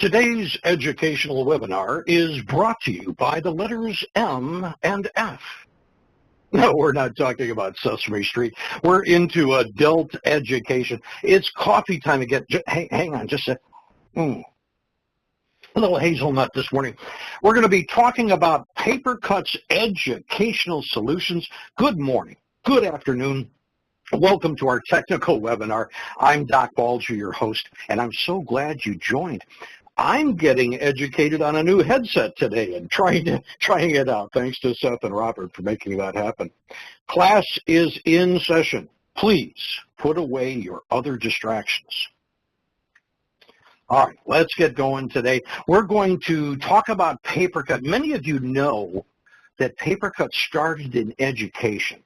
Today's educational webinar is brought to you by the letters M and F. No, we're not talking about Sesame Street. We're into adult education. It's coffee time again. Hang on just a second. A little hazelnut this morning. We're going to be talking about PaperCut's educational solutions. Good morning. Good afternoon. Welcome to our technical webinar. I'm Doc Ballje, your host, and I'm so glad you joined. I'm getting educated on a new headset today and trying it out. Thanks to Seth and Robert for making that happen. Class is in session. Please put away your other distractions. All right, let's get going today. We're going to talk about PaperCut. Many of you know that PaperCut started in education.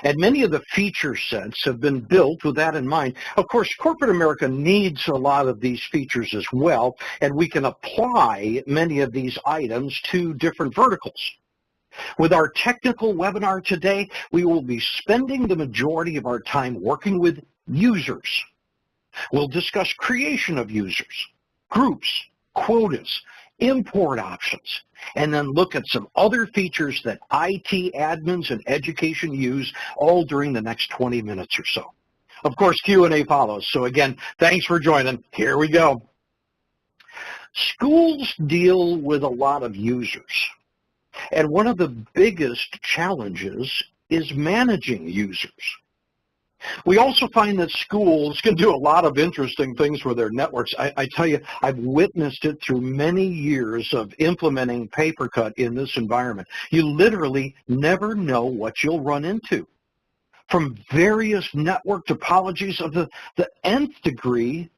And many of the feature sets have been built with that in mind. Of course, corporate America needs a lot of these features as well, and we can apply many of these items to different verticals. With our technical webinar today, we will be spending the majority of our time working with users. We'll discuss creation of users, groups, quotas, import options, and then look at some other features that IT admins and education use all during the next 20 minutes or so. Of course, Q&A follows. So again, thanks for joining. Here we go. Schools deal with a lot of users, and one of the biggest challenges is managing users. We also find that schools can do a lot of interesting things with their networks. I tell you, I've witnessed it through many years of implementing PaperCut in this environment. You literally never know what you'll run into. From various network topologies of the nth degree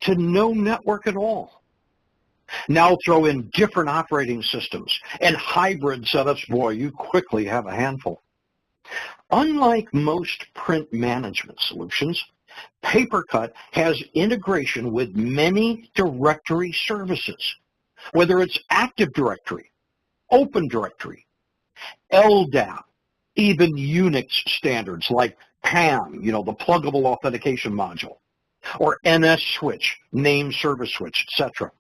to no network at all. Now throw in different operating systems and hybrid setups. Boy, you quickly have a handful. Unlike most print management solutions, PaperCut has integration with many directory services, whether it's Active Directory, Open Directory, LDAP, even Unix standards like PAM, the pluggable authentication module, or NS switch, name service switch, etc.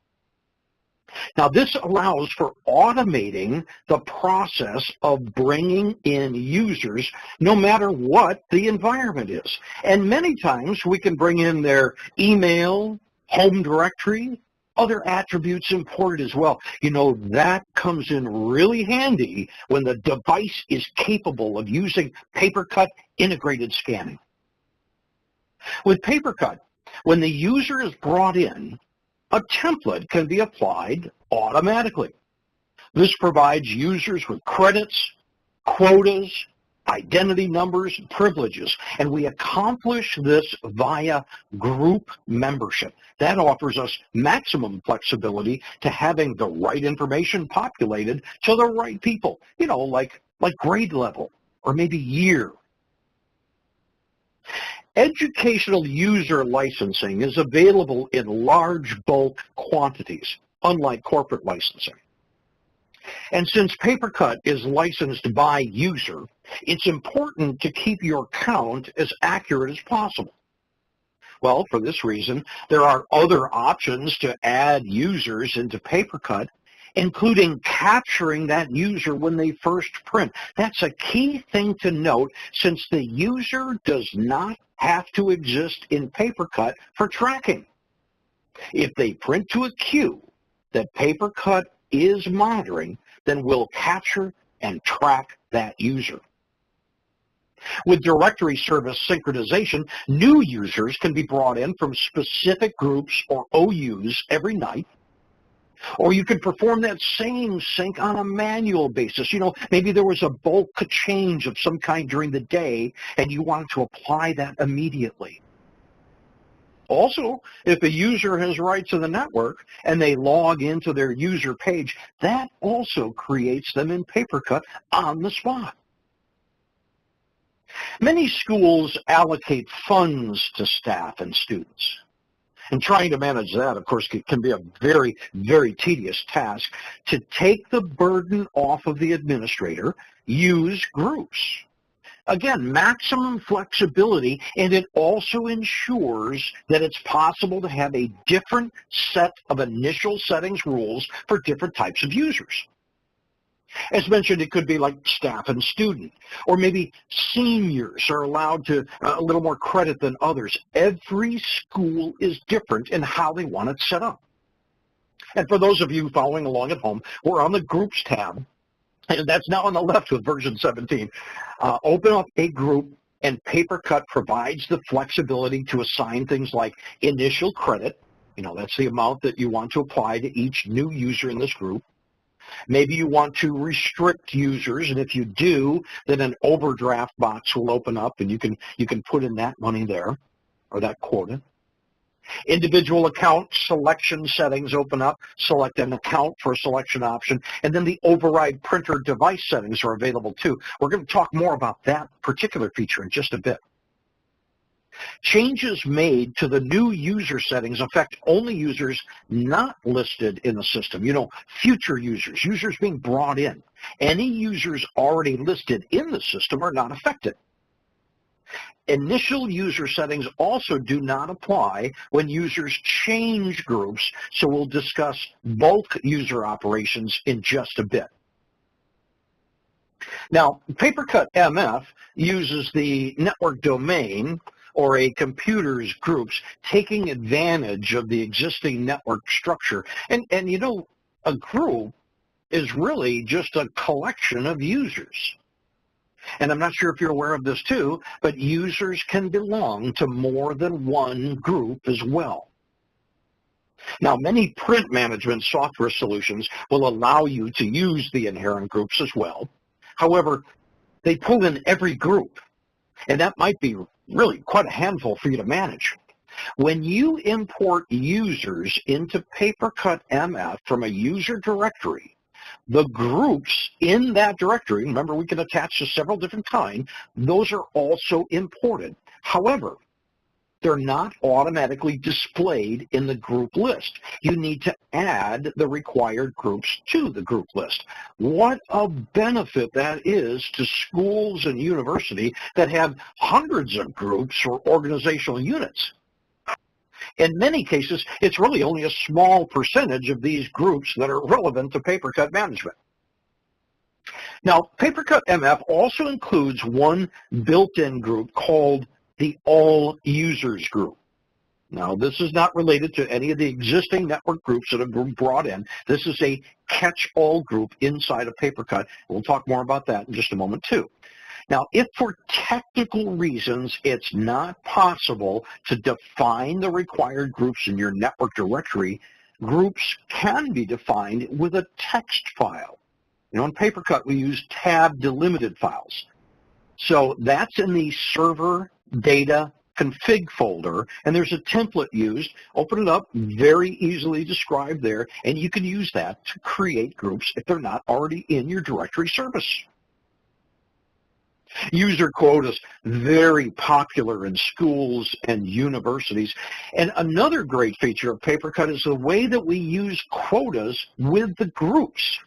Now, this allows for automating the process of bringing in users no matter what the environment is. And many times we can bring in their email, home directory, other attributes imported as well. That comes in really handy when the device is capable of using PaperCut integrated scanning. With PaperCut, when the user is brought in, a template can be applied automatically. This provides users with credits, quotas, identity numbers, and privileges, and we accomplish this via group membership. That offers us maximum flexibility to having the right information populated to the right people, like grade level or maybe year. Educational user licensing is available in large bulk quantities, unlike corporate licensing. And since PaperCut is licensed by user, it's important to keep your count as accurate as possible. Well, for this reason, there are other options to add users into PaperCut, including capturing that user when they first print. That's a key thing to note, since the user does not have to exist in PaperCut for tracking. If they print to a queue that PaperCut is monitoring, then we'll capture and track that user. With directory service synchronization, new users can be brought in from specific groups or OUs every night. Or you could perform that same sync on a manual basis. Maybe there was a bulk change of some kind during the day and you wanted to apply that immediately. Also, if a user has rights to the network and they log into their user page, that also creates them in PaperCut on the spot. Many schools allocate funds to staff and students. And trying to manage that, of course, can be a very, very tedious task. To take the burden off of the administrator, use groups. Again, maximum flexibility, and it also ensures that it's possible to have a different set of initial settings rules for different types of users. As mentioned, it could be like staff and student, or maybe seniors are allowed to a little more credit than others. Every school is different in how they want it set up. And for those of you following along at home, we're on the Groups tab, and that's now on the left with version 17. Open up a group, and PaperCut provides the flexibility to assign things like initial credit. That's the amount that you want to apply to each new user in this group. Maybe you want to restrict users, and if you do, then an overdraft box will open up, and you can put in that money there, or that quota. Individual account selection settings open up. Select an account for a selection option, and then the override printer device settings are available too. We're going to talk more about that particular feature in just a bit. Changes made to the new user settings affect only users not listed in the system. Future users being brought in. Any users already listed in the system are not affected. Initial user settings also do not apply when users change groups, so we'll discuss bulk user operations in just a bit. Now, PaperCut MF uses the network domain or a computer's groups, taking advantage of the existing network structure. And a group is really just a collection of users. And I'm not sure if you're aware of this too, but users can belong to more than one group as well. Now, many print management software solutions will allow you to use the inherent groups as well. However, they pull in every group, and that might be really quite a handful for you to manage. When you import users into PaperCut MF from a user directory, the groups in that directory, remember we can attach to several different kinds, those are also imported. However, they're not automatically displayed in the group list. You need to add the required groups to the group list. What a benefit that is to schools and universities that have hundreds of groups or organizational units. In many cases, it's really only a small percentage of these groups that are relevant to PaperCut management. Now, PaperCut MF also includes one built-in group called the All Users group. Now, this is not related to any of the existing network groups that have been brought in. This is a catch-all group inside of PaperCut. We'll talk more about that in just a moment, too. Now, if for technical reasons it's not possible to define the required groups in your network directory, groups can be defined with a text file. In PaperCut, we use tab delimited files. So that's in the server data config folder, and there's a template used. Open it up, very easily described there, and you can use that to create groups if they're not already in your directory service. User quotas, very popular in schools and universities. And another great feature of PaperCut is the way that we use quotas with the groups.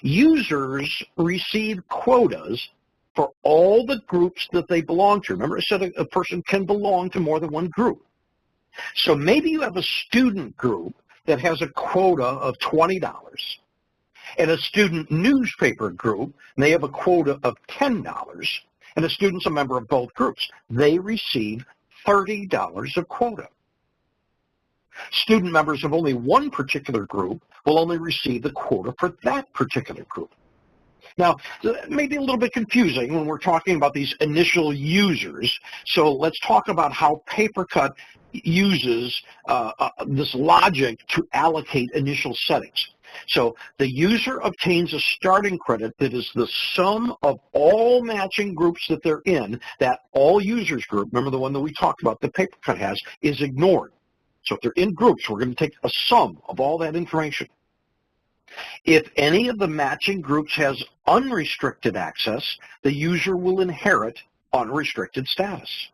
Users receive quotas for all the groups that they belong to. Remember I said a person can belong to more than one group. So maybe you have a student group that has a quota of $20, and a student newspaper group, and they have a quota of $10, and a student's a member of both groups. They receive $30 of quota. Student members of only one particular group will only receive the quota for that particular group. Now, it may be a little bit confusing when we're talking about these initial users, so let's talk about how PaperCut uses this logic to allocate initial settings. So the user obtains a starting credit that is the sum of all matching groups that they're in. That all users group, remember the one that we talked about that PaperCut has, is ignored. So if they're in groups, we're going to take a sum of all that information. If any of the matching groups has unrestricted access, the user will inherit unrestricted status.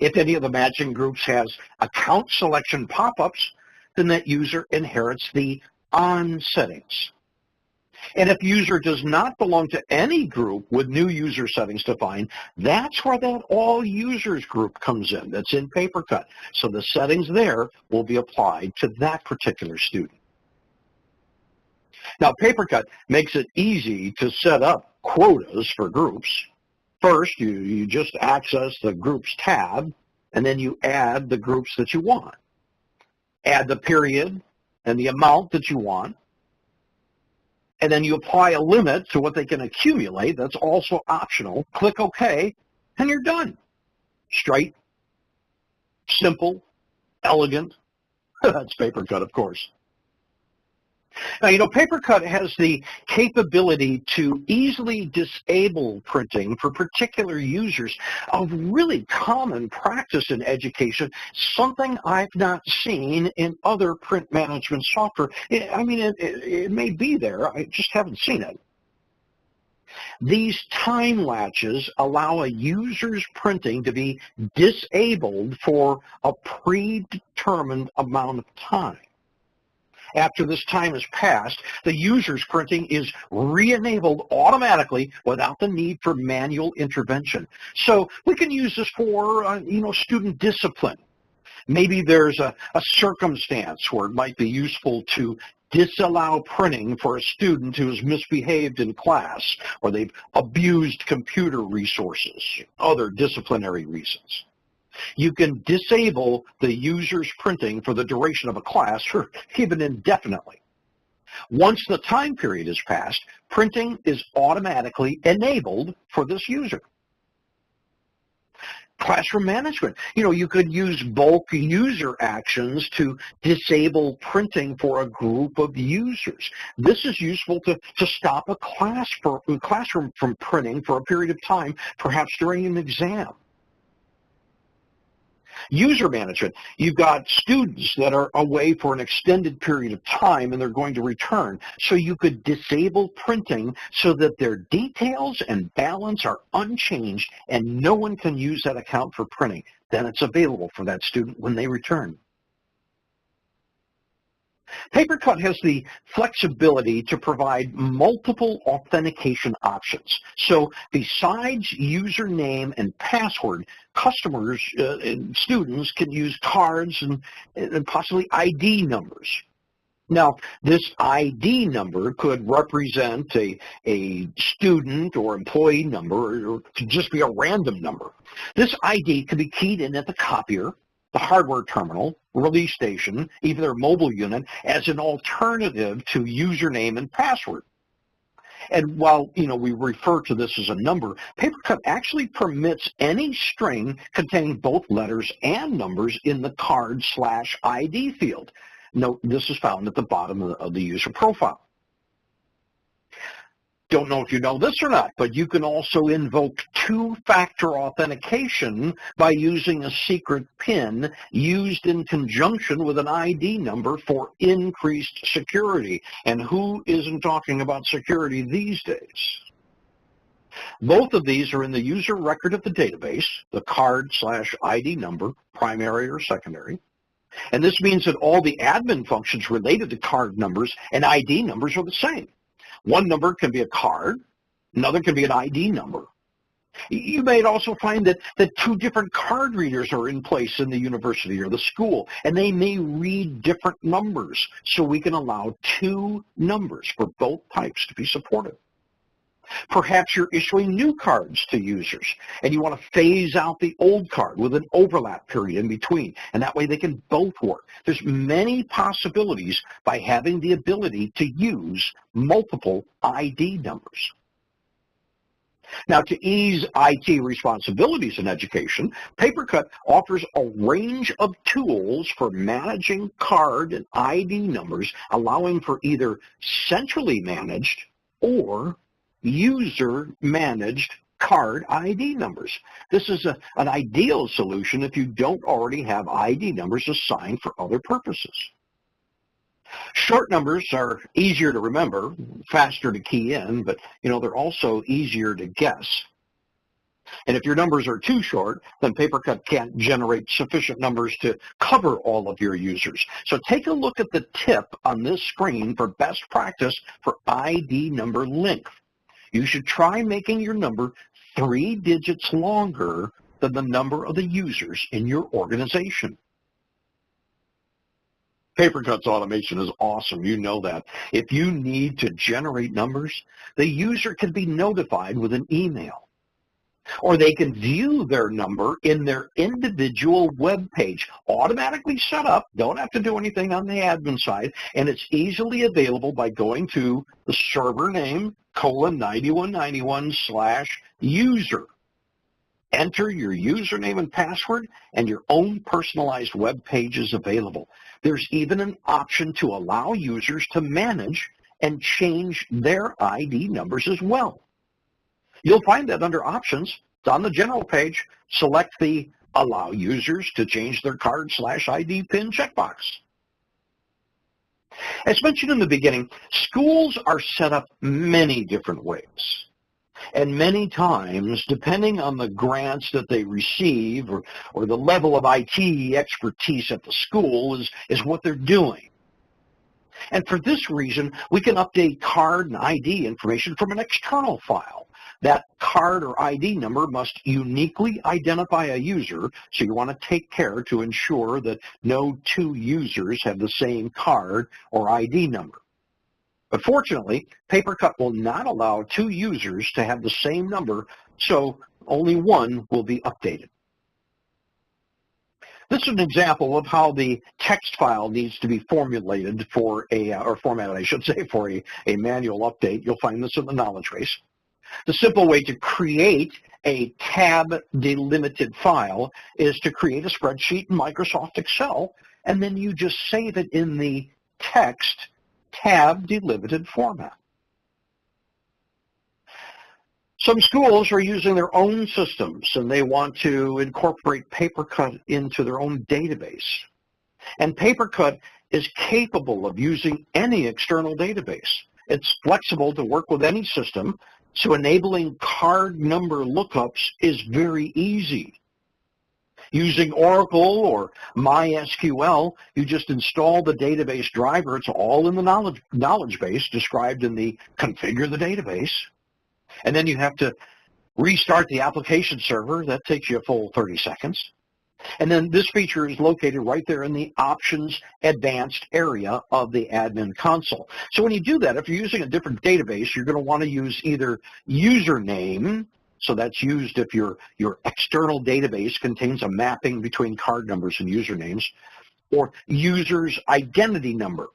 If any of the matching groups has account selection pop-ups, then that user inherits the on settings. And if user does not belong to any group with new user settings defined, that's where that all users group comes in. That's in PaperCut. So the settings there will be applied to that particular student. Now, PaperCut makes it easy to set up quotas for groups. First, you just access the Groups tab, and then you add the groups that you want. Add the period and the amount that you want, and then you apply a limit to what they can accumulate. That's also optional. Click OK, and you're done. Straight, simple, elegant. That's PaperCut, of course. Now, PaperCut has the capability to easily disable printing for particular users, a really common practice in education, something I've not seen in other print management software. It may be there, I just haven't seen it. These time latches allow a user's printing to be disabled for a predetermined amount of time. After this time has passed, the user's printing is re-enabled automatically without the need for manual intervention. So we can use this for, student discipline. Maybe there's a circumstance where it might be useful to disallow printing for a student who has misbehaved in class, or they've abused computer resources, other disciplinary reasons. You can disable the user's printing for the duration of a class or even indefinitely. Once the time period is passed, printing is automatically enabled for this user. Classroom management. You could use bulk user actions to disable printing for a group of users. This is useful to stop a classroom from printing for a period of time, perhaps during an exam. User management, you've got students that are away for an extended period of time and they're going to return. So you could disable printing so that their details and balance are unchanged and no one can use that account for printing. Then it's available for that student when they return. PaperCut has the flexibility to provide multiple authentication options. So besides username and password, customers and students can use cards and possibly ID numbers. Now, this ID number could represent a student or employee number, or could just be a random number. This ID could be keyed in at the copier, the hardware terminal, release station, even their mobile unit, as an alternative to username and password. And while, we refer to this as a number, PaperCut actually permits any string containing both letters and numbers in the card/ID field. Note, this is found at the bottom of the user profile. Don't know if you know this or not, but you can also invoke two-factor authentication by using a secret PIN used in conjunction with an ID number for increased security. And who isn't talking about security these days? Both of these are in the user record of the database, the card/ID number, primary or secondary. And this means that all the admin functions related to card numbers and ID numbers are the same. One number can be a card, another can be an ID number. You may also find that two different card readers are in place in the university or the school, and they may read different numbers, so we can allow two numbers for both types to be supported. Perhaps you're issuing new cards to users, and you want to phase out the old card with an overlap period in between, and that way they can both work. There's many possibilities by having the ability to use multiple ID numbers. Now, to ease IT responsibilities in education, PaperCut offers a range of tools for managing card and ID numbers, allowing for either centrally managed or user-managed card ID numbers. This is an ideal solution if you don't already have ID numbers assigned for other purposes. Short numbers are easier to remember, faster to key in, but they're also easier to guess. And if your numbers are too short, then PaperCut can't generate sufficient numbers to cover all of your users. So take a look at the tip on this screen for best practice for ID number length. You should try making your number 3 digits longer than the number of the users in your organization. PaperCut's automation is awesome. You know that. If you need to generate numbers, the user can be notified with an email, or they can view their number in their individual web page, automatically set up, don't have to do anything on the admin side, and it's easily available by going to the server name, :9191/user. Enter your username and password, and your own personalized web page is available. There's even an option to allow users to manage and change their ID numbers as well. You'll find that under Options, it's on the General page. Select the Allow Users to Change Their Card/ID PIN checkbox. As mentioned in the beginning, schools are set up many different ways. And many times, depending on the grants that they receive or the level of IT expertise at the school is what they're doing. And for this reason, we can update card and ID information from an external file. That card or ID number must uniquely identify a user, so you want to take care to ensure that no 2 users have the same card or ID number. But fortunately, PaperCut will not allow 2 users to have the same number, so only one will be updated. This is an example of how the text file needs to be formulated for formatted, I should say, for a manual update. You'll find this in the knowledge base. The simple way to create a tab delimited file is to create a spreadsheet in Microsoft Excel, and then you just save it in the text tab delimited format. Some schools are using their own systems, and they want to incorporate PaperCut into their own database. And PaperCut is capable of using any external database. It's flexible to work with any system, so enabling card number lookups is very easy. Using Oracle or MySQL, you just install the database driver. It's all in the knowledge base described in the Configure the Database. And then you have to restart the application server. That takes you a full 30 seconds. And then this feature is located right there in the Options Advanced area of the admin console. So when you do that, if you're using a different database, you're going to want to use either username, so that's used if your external database contains a mapping between card numbers and usernames, or user's identity number.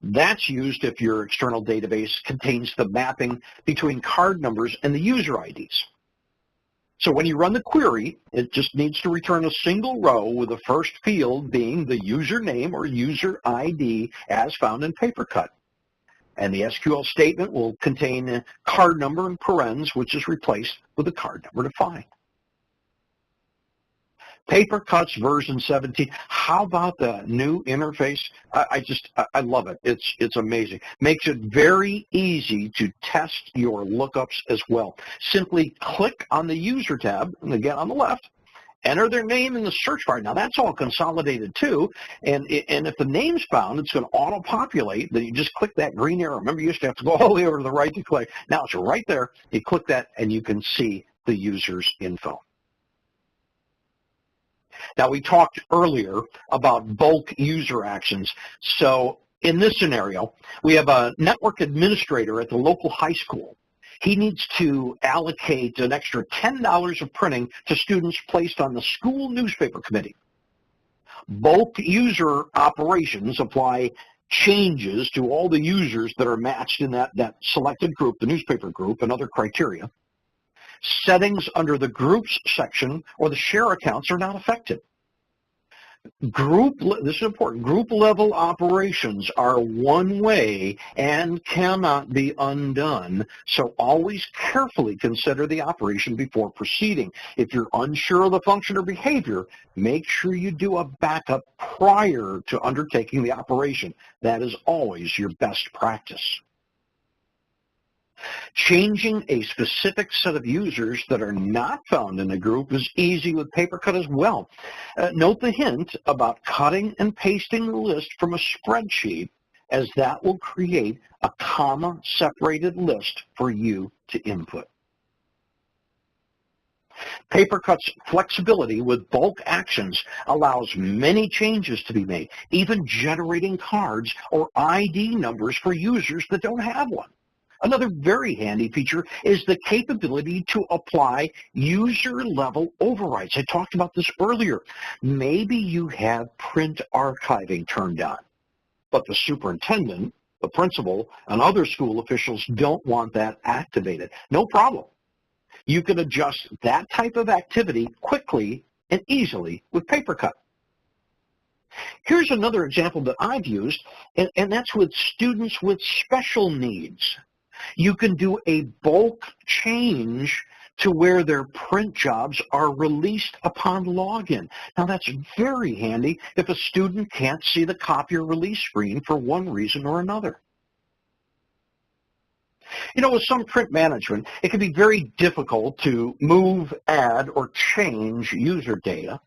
That's used if your external database contains the mapping between card numbers and the user IDs. So when you run the query, it just needs to return a single row with the first field being the username or user ID as found in PaperCut. And the SQL statement will contain a card number in parens, which is replaced with the card number defined. PaperCut's version 17. How about the new interface? I love it. It's amazing. Makes it very easy to test your lookups as well. Simply click on the User tab, and again on the left, enter their name in the search bar. Now that's all consolidated too, and if the name's found, it's going to auto-populate. Then you just click that green arrow. Remember, you used to have to go all the way over to the right to click. Now it's right there. You click that, and you can see the user's info. Now, we talked earlier about bulk user actions. So in this scenario, we have a network administrator at the local high school. He needs to allocate an extra $10 of printing to students placed on the school newspaper committee. Bulk user operations apply changes to all the users that are matched in that selected group, the newspaper group, and other criteria. Settings under the Groups section or the Share accounts are not affected. This is important, group level operations are one way and cannot be undone, so always carefully consider the operation before proceeding. If you're unsure of the function or behavior, make sure you do a backup prior to undertaking the operation. That is always your best practice. Changing a specific set of users that are not found in a group is easy with PaperCut as well. Note the hint about cutting and pasting the list from a spreadsheet, as that will create a comma-separated list for you to input. PaperCut's flexibility with bulk actions allows many changes to be made, even generating cards or ID numbers for users that don't have one. Another very handy feature is the capability to apply user-level overrides. I talked about this earlier. Maybe you have print archiving turned on, but the superintendent, the principal, and other school officials don't want that activated. No problem. You can adjust that type of activity quickly and easily with PaperCut. Here's another example that I've used, and that's with students with special needs. You can do a bulk change to where their print jobs are released upon login. Now that's very handy if a student can't see the copier release screen for one reason or another. You know, with some print management, it can be very difficult to move, add, or change user data,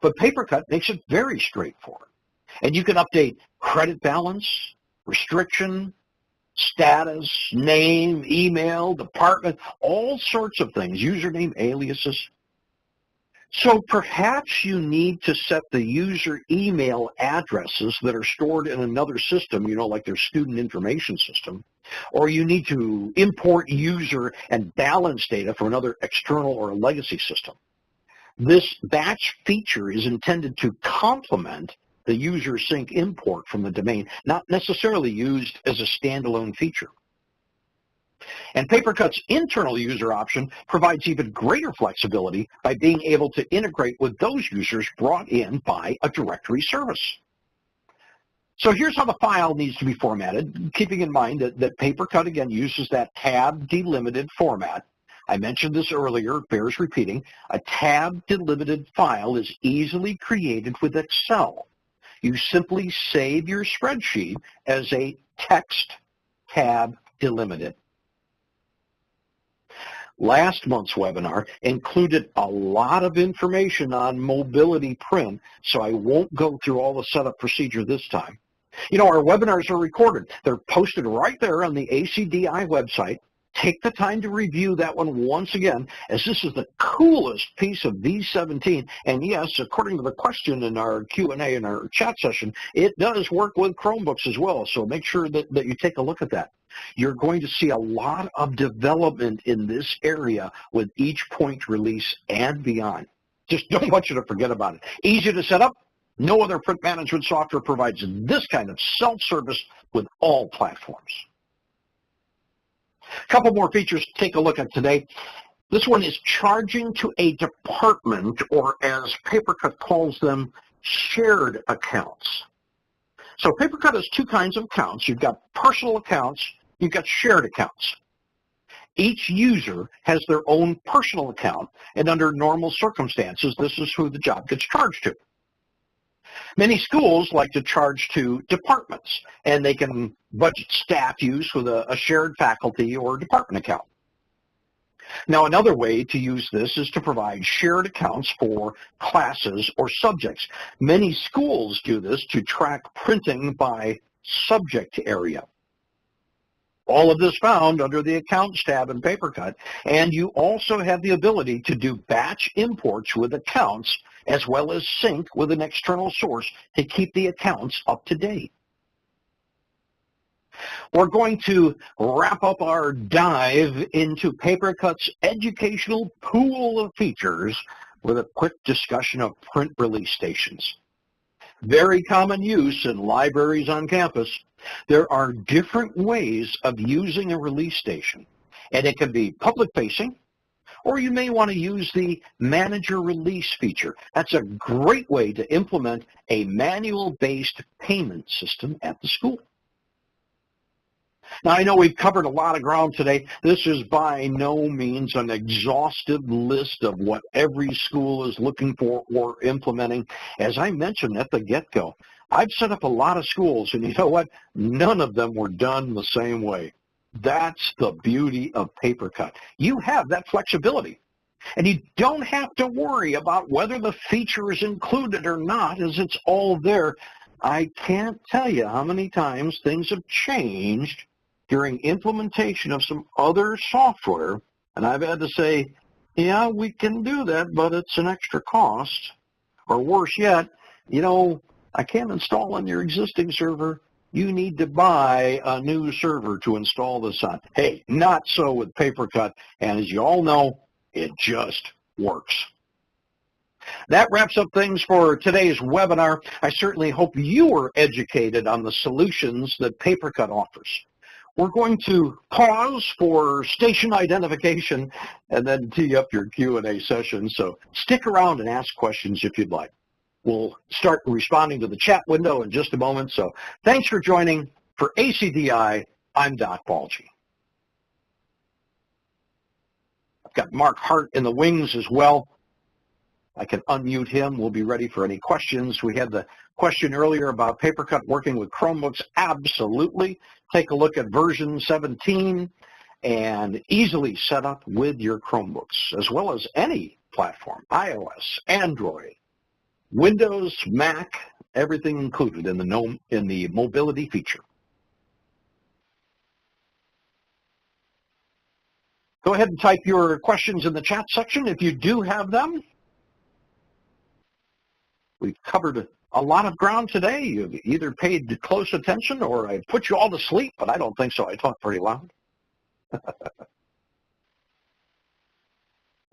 but PaperCut makes it very straightforward. And you can update credit balance, restriction, status, name, email, department, all sorts of things, username, aliases. So perhaps you need to set the user email addresses that are stored in another system, you know, like their student information system, or you need to import user and balance data from another external or a legacy system. This batch feature is intended to complement the user sync import from the domain, not necessarily used as a standalone feature. And PaperCut's internal user option provides even greater flexibility by being able to integrate with those users brought in by a directory service. So here's how the file needs to be formatted, keeping in mind that PaperCut, again, uses that tab delimited format. I mentioned this earlier, it bears repeating. A tab delimited file is easily created with Excel. You simply save your spreadsheet as a text tab delimited. Last month's webinar included a lot of information on mobility print, so I won't go through all the setup procedure this time. You know, our webinars are recorded. They're posted right there on the ACDI website. Take the time to review that one once again, as this is the coolest piece of V17. And yes, according to the question in our Q&A in our chat session, it does work with Chromebooks as well. So make sure that you take a look at that. You're going to see a lot of development in this area with each point release and beyond. Just don't want you to forget about it. Easy to set up. No other print management software provides this kind of self-service with all platforms. A couple more features to take a look at today. This one is charging to a department, or as PaperCut calls them, shared accounts. So PaperCut has two kinds of accounts. You've got personal accounts, you've got shared accounts. Each user has their own personal account, and under normal circumstances, this is who the job gets charged to. Many schools like to charge to departments, and they can budget staff use with a shared faculty or department account. Now, another way to use this is to provide shared accounts for classes or subjects. Many schools do this to track printing by subject area. All of this found under the Accounts tab in PaperCut, and you also have the ability to do batch imports with accounts as well as sync with an external source to keep the accounts up to date. We're going to wrap up our dive into PaperCut's educational pool of features with a quick discussion of print release stations. Very common use in libraries on campus. There are different ways of using a release station, and it can be public-facing, or you may want to use the manager release feature. That's a great way to implement a manual-based payment system at the school. Now, I know we've covered a lot of ground today. This is by no means an exhaustive list of what every school is looking for or implementing. As I mentioned at the get-go, I've set up a lot of schools, and you know what? None of them were done the same way. That's the beauty of PaperCut. You have that flexibility. And you don't have to worry about whether the feature is included or not, as it's all there. I can't tell you how many times things have changed during implementation of some other software, and I've had to say, yeah, we can do that, but it's an extra cost. Or worse yet, you know, I can't install on your existing server. You need to buy a new server to install this on. Hey, not so with PaperCut, and as you all know, it just works. That wraps up things for today's webinar. I certainly hope you were educated on the solutions that PaperCut offers. We're going to pause for station identification and then tee up your Q&A session, so stick around and ask questions if you'd like. We'll start responding to the chat window in just a moment, so thanks for joining. For ACDI, I'm Doc Ballje. I've got Mark Hart in the wings as well. I can unmute him. We'll be ready for any questions. We had the question earlier about PaperCut working with Chromebooks. Absolutely. Take a look at version 17 and easily set up with your Chromebooks, as well as any platform, iOS, Android, Windows, Mac, everything included in the mobility feature. Go ahead and type your questions in the chat section if you do have them. We've covered a lot of ground today. You've either paid close attention or I put you all to sleep, but I don't think so. I talk pretty loud.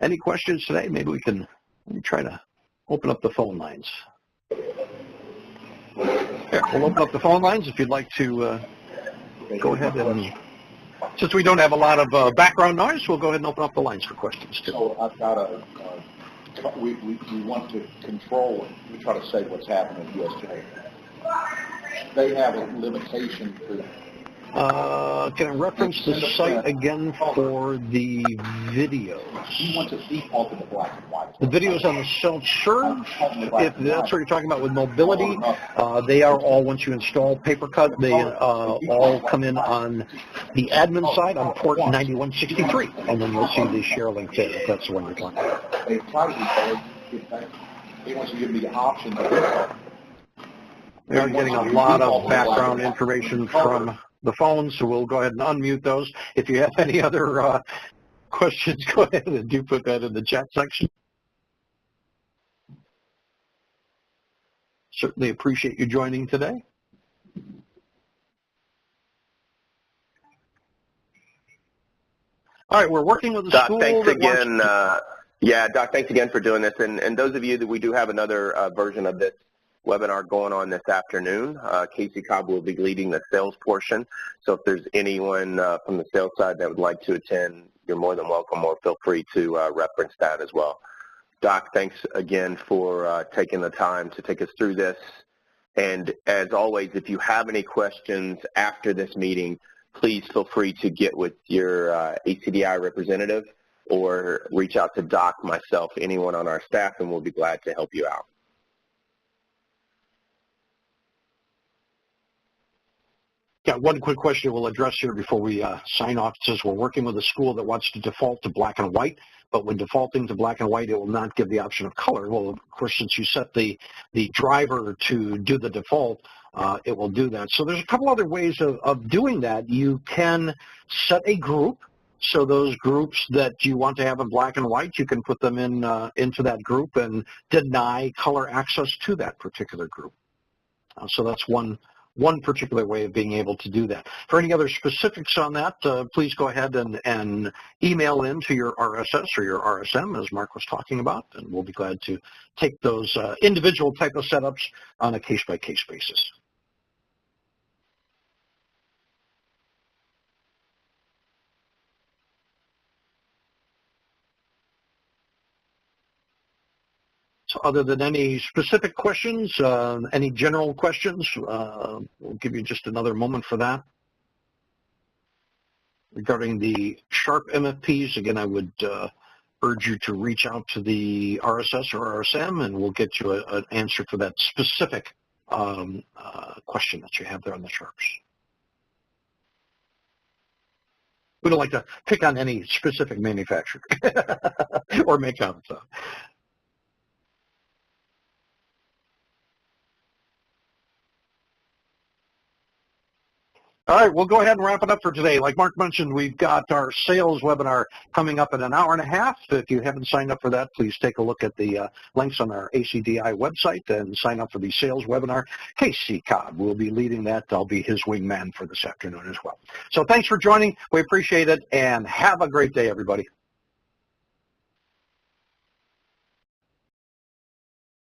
Any questions today? Maybe we can try to open up the phone lines. Here, we'll open up the phone lines if you'd like to go ahead and... Since we don't have a lot of background noise, we'll go ahead and open up the lines for questions, too. So I've got we want to control, we try to say what's happening in USJ. They have a limitation to... Can I reference the site again for the videos? You want to default to the black and white. The videos on the self-serve, if that's what you're talking about with mobility, they are all, once you install PaperCut, they all come in on the admin side on port 9163, and then you'll see the share link there, if that's the one you're talking about. They try to default. He wants to give me the option to... We are getting a lot of background information from the phone, so we'll go ahead and unmute those. If you have any other questions, go ahead and do put that in the chat section. Certainly appreciate you joining today. All right, we're working with the Doc, school. Thanks again. Yeah, Doc, thanks again for doing this. And those of you that we do have another version of this webinar going on this afternoon. Casey Cobb will be leading the sales portion. So if there's anyone from the sales side that would like to attend, you're more than welcome, or feel free to reference that as well. Doc, thanks again for taking the time to take us through this. And as always, if you have any questions after this meeting, please feel free to get with your ACDI representative or reach out to Doc, myself, anyone on our staff, and we'll be glad to help you out. Got one quick question we'll address here before we sign off. It says we're working with a school that wants to default to black and white, but when defaulting to black and white, it will not give the option of color. Well, of course, since you set the driver to do the default, it will do that. So there's a couple other ways of doing that. You can set a group. So those groups that you want to have in black and white, you can put them in into that group and deny color access to that particular group. So that's one particular way of being able to do that. For any other specifics on that, please go ahead and email in to your RSS or your RSM, as Mark was talking about, and we'll be glad to take those individual type of setups on a case-by-case basis. So other than any specific questions, any general questions, we'll give you just another moment for that. Regarding the Sharp MFPs, again, I would urge you to reach out to the RSS or RSM, and we'll get you an answer for that specific question that you have there on the Sharps. We don't like to pick on any specific manufacturer or make comments on. All right, we'll go ahead and wrap it up for today. Like Mark mentioned, we've got our sales webinar coming up in an hour and a half. If you haven't signed up for that, please take a look at the links on our ACDI website and sign up for the sales webinar. Casey Cobb will be leading that. I'll be his wingman for this afternoon as well. So thanks for joining. We appreciate it, and have a great day, everybody.